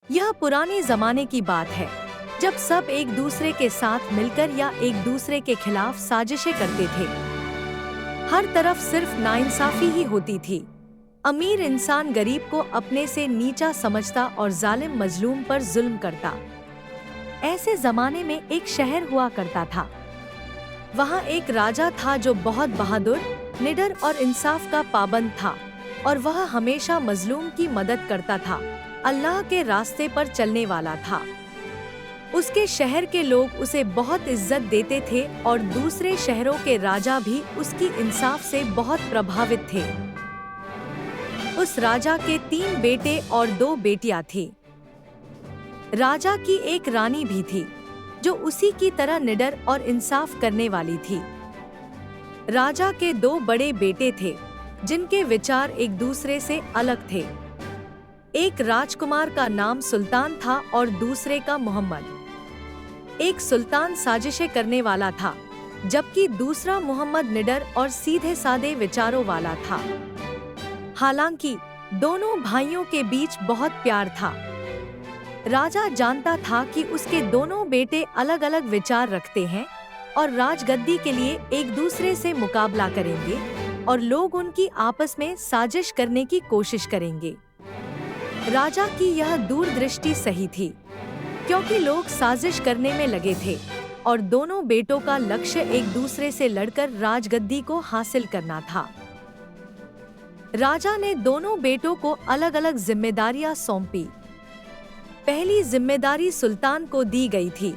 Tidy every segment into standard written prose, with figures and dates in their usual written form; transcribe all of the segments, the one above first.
यह पुराने जमाने की बात है, जब सब एक दूसरे के साथ मिलकर या एक दूसरे के खिलाफ साजिशें करते थे। हर तरफ सिर्फ नाइंसाफी ही होती थी। अमीर इंसान गरीब को अपने से नीचा समझता और जालिम मजलूम पर जुल्म करता। ऐसे जमाने में एक शहर हुआ करता था। वहाँ एक राजा था जो बहुत बहादुर, निडर और इंसाफ का पाबंद था, और वह हमेशा मजलूम की मदद करता था, अल्लाह के रास्ते पर चलने वाला था। उसके शहर के लोग उसे बहुत इज्जत देते थे और दूसरे शहरों के राजा भी उसकी इंसाफ से बहुत प्रभावित थे। उस राजा के 3 बेटे और 2 बेटियां थी। राजा की एक रानी भी थी, जो उसी की तरह निडर और इंसाफ करने वाली थी। राजा के 2 बड़े बेटे थे, जिनके विचार एक दूसरे से अलग थे। एक राजकुमार का नाम सुल्तान था और दूसरे का मोहम्मद। एक सुल्तान साजिशें करने वाला था, जबकि दूसरा मोहम्मद निडर और सीधे सादे विचारों वाला था। हालांकि दोनों भाइयों के बीच बहुत प्यार था। राजा जानता था कि उसके दोनों बेटे अलग अलग विचार रखते हैं और राजगद्दी के लिए एक दूसरे से मुकाबला करेंगे और लोग उनकी आपस में साजिश करने की कोशिश करेंगे। राजा की यह दूरदृष्टि सही थी, क्योंकि लोग साजिश करने में लगे थे और दोनों बेटों का लक्ष्य एक दूसरे से लड़कर राजगद्दी को हासिल करना था। राजा ने दोनों बेटों को अलग अलग जिम्मेदारियां सौंपी। पहली जिम्मेदारी सुल्तान को दी गई थी,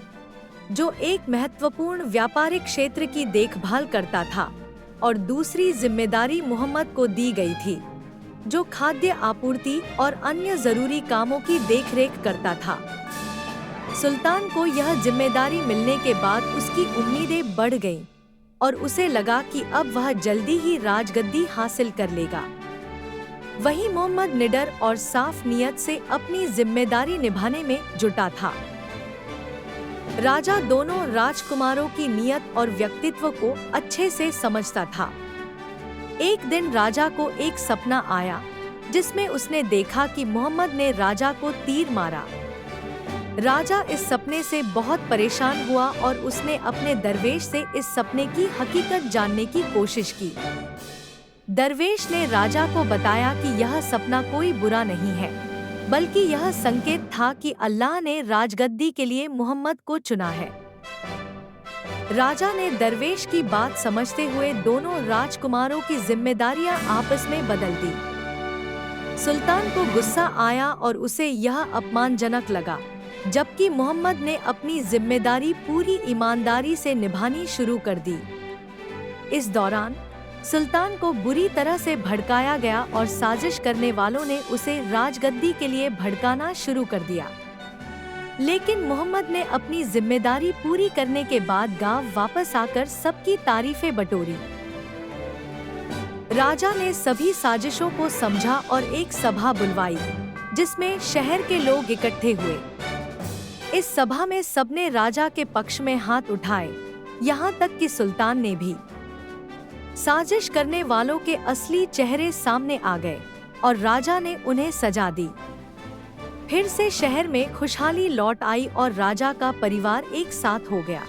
जो एक महत्वपूर्ण व्यापारिक क्षेत्र की देखभाल करता था, और दूसरी जिम्मेदारी मोहम्मद को दी गई थी, जो खाद्य आपूर्ति और अन्य जरूरी कामों की देखरेख करता था। सुल्तान को यह जिम्मेदारी मिलने के बाद उसकी उम्मीदें बढ़ गईं और उसे लगा कि अब वह जल्दी ही राजगद्दी हासिल कर लेगा। वहीं मोहम्मद निडर और साफ नीयत से अपनी जिम्मेदारी निभाने में जुटा था। राजा दोनों राजकुमारों की नीयत और व्यक्तित्व को अच्छे से समझता था। एक दिन राजा को एक सपना आया, जिसमें उसने देखा कि मोहम्मद ने राजा को तीर मारा। राजा इस सपने से बहुत परेशान हुआ और उसने अपने दरवेश से इस सपने की हकीकत जानने की कोशिश की। दरवेश ने राजा को बताया कि यह सपना कोई बुरा नहीं है, बल्कि यह संकेत था कि अल्लाह ने राजगद्दी के लिए मोहम्मद को चुना है। राजा ने दरवेश की बात समझते हुए दोनों राजकुमारों की जिम्मेदारियां आपस में बदल दी। सुल्तान को गुस्सा आया और उसे यह अपमानजनक लगा, जबकि मोहम्मद ने अपनी जिम्मेदारी पूरी ईमानदारी से निभानी शुरू कर दी। इस दौरान सुल्तान को बुरी तरह से भड़काया गया और साजिश करने वालों ने उसे राजगद्दी के लिए भड़काना शुरू कर दिया। लेकिन मोहम्मद ने अपनी जिम्मेदारी पूरी करने के बाद गांव वापस आकर सबकी तारीफें बटोरी। राजा ने सभी साजिशों को समझा और एक सभा बुलवाई, जिसमें शहर के लोग इकट्ठे हुए। इस सभा में सबने राजा के पक्ष में हाथ उठाए, यहाँ तक कि सुल्तान ने भी। साजिश करने वालों के असली चेहरे सामने आ गए और राजा ने उन्हें सजा दी। फिर से शहर में खुशहाली लौट आई और राजा का परिवार एक साथ हो गया।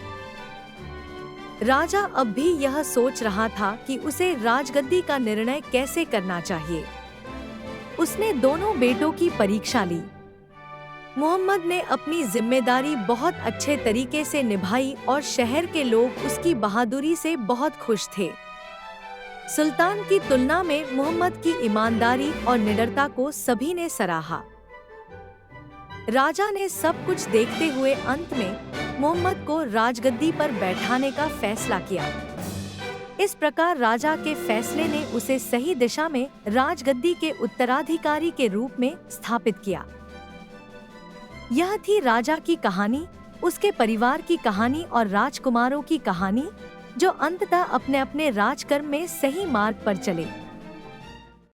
राजा अब भी यह सोच रहा था कि उसे राजगद्दी का निर्णय कैसे करना चाहिए। उसने दोनों बेटों की परीक्षा ली। मोहम्मद ने अपनी जिम्मेदारी बहुत अच्छे तरीके से निभाई और शहर के लोग उसकी बहादुरी से बहुत खुश थे। सुल्तान की तुलना में मोहम्मद की ईमानदारी और निडरता को सभी ने सराहा। राजा ने सब कुछ देखते हुए अंत में मोहम्मद को राजगद्दी पर बैठाने का फैसला किया। इस प्रकार राजा के फैसले ने उसे सही दिशा में राजगद्दी के उत्तराधिकारी के रूप में स्थापित किया। यह थी राजा की कहानी, उसके परिवार की कहानी और राजकुमारों की कहानी, जो अंततः अपने अपने राजकर्म में सही मार्ग पर चले।